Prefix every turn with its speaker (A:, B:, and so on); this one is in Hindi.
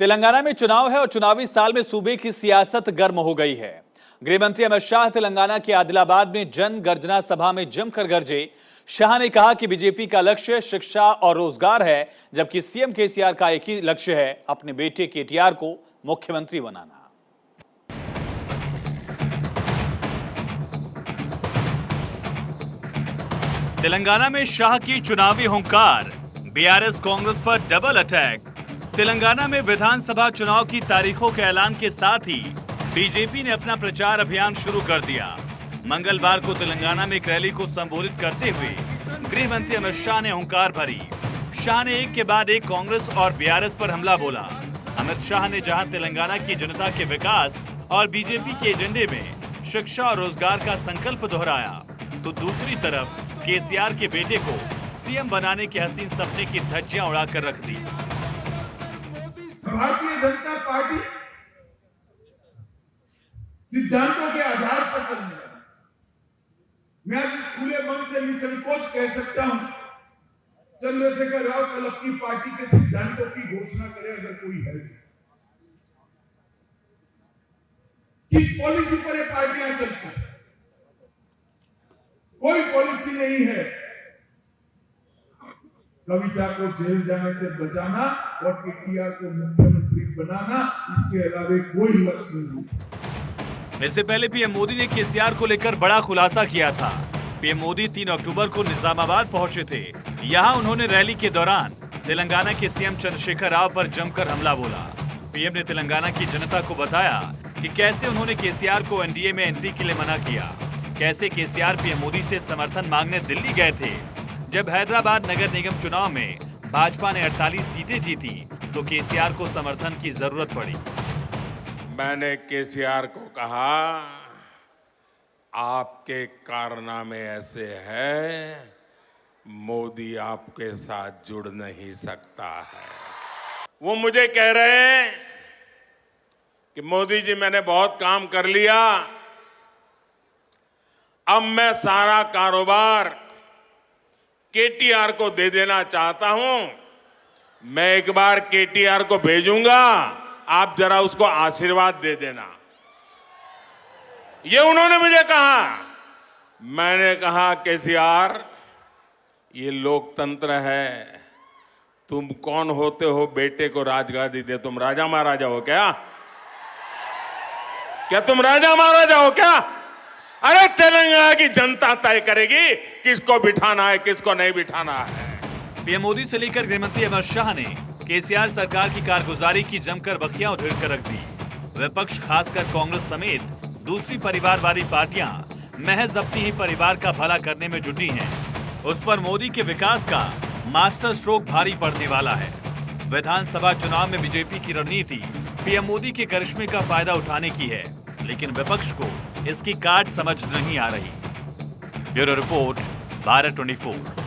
A: तेलंगाना में चुनाव है और चुनावी साल में सूबे की सियासत गर्म हो गई है। गृह मंत्री अमित शाह तेलंगाना के आदिलाबाद में जन गर्जना सभा में जमकर गरजे। शाह ने कहा कि बीजेपी का लक्ष्य शिक्षा और रोजगार है, जबकि सीएम केसीआर का एक ही लक्ष्य है, अपने बेटे केटीआर को मुख्यमंत्री बनाना। तेलंगाना में शाह की चुनावी हुंकार, बीआरएस कांग्रेस पर डबल अटैक। तेलंगाना में विधानसभा चुनाव की तारीखों के ऐलान के साथ ही बीजेपी ने अपना प्रचार अभियान शुरू कर दिया। मंगलवार को तेलंगाना में एक रैली को संबोधित करते हुए गृह मंत्री अमित शाह ने हुंकार भरी। शाह ने एक के बाद एक कांग्रेस और बीआरएस पर हमला बोला। अमित शाह ने जहां तेलंगाना की जनता के विकास और बीजेपी के एजेंडे में शिक्षा और रोजगार का संकल्प दोहराया, तो दूसरी तरफ केसीआर के बेटे को सीएम बनाने के हसीन सपने की धज्जियां उड़ाकर रख दी।
B: भारतीय जनता पार्टी सिद्धांतों के आधार पर चलने लगी। मैं आज इस खुले मन से निसंकोच कह सकता हूं, चंद्रशेखर राव कल अपनी पार्टी के सिद्धांतों की घोषणा करे अगर कोई है। किस पॉलिसी पर ये पार्टियां चलती हैं? कोई पॉलिसी नहीं है। कविता को जेल जाने से बचाना और केटीआर को मुख्यमंत्री बनाना, इसके अलावा कोई लक्ष्य नहीं।
A: इससे पहले पीएम मोदी ने केसीआर को लेकर बड़ा खुलासा किया था। पीएम मोदी 3 अक्टूबर को निजामाबाद पहुंचे थे। यहां उन्होंने रैली के दौरान तेलंगाना के सीएम चंद्रशेखर राव पर जमकर हमला बोला। पीएम ने तेलंगाना की जनता को बताया कि कैसे उन्होंने केसीआर को एनडीए में एंट्री के लिए मना किया, कैसे केसीआर पीएम मोदी से समर्थन मांगने दिल्ली गए थे। जब हैदराबाद नगर निगम चुनाव में भाजपा ने 48 सीटें जीती, तो केसीआर को समर्थन की जरूरत पड़ी।
C: मैंने केसीआर को कहा, आपके कारनामे ऐसे हैं, मोदी आपके साथ जुड़ नहीं सकता है। वो मुझे कह रहे हैं कि मोदी जी मैंने बहुत काम कर लिया, अब मैं सारा कारोबार केटीआर को दे देना चाहता हूं। मैं एक बार केटीआर को भेजूंगा, आप जरा उसको आशीर्वाद दे देना। ये उन्होंने मुझे कहा। मैंने कहा केसीआर, ये लोकतंत्र है, तुम कौन होते हो बेटे को राजगादी दे? तुम राजा महाराजा हो क्या? क्या तुम राजा महाराजा हो क्या? अरे तेलंगाना की जनता तय करेगी किसको बिठाना है, किसको नहीं बिठाना है।
A: पीएम मोदी से लेकर गृह मंत्री अमित शाह ने केसीआर सरकार की कारगुजारी की जमकर बखियां उधेड़ कर रख दी। विपक्ष खासकर कांग्रेस समेत दूसरी परिवारवादी पार्टियां महज अपनी ही परिवार का भला करने में जुटी हैं। उस पर मोदी के विकास का मास्टर स्ट्रोक भारी पड़ने वाला है। विधानसभा चुनाव में बीजेपी की रणनीति पीएम मोदी के करिश्मे का फायदा उठाने की है, लेकिन विपक्ष को इसकी काट समझ नहीं आ रही। Bureau report, Bharat 24।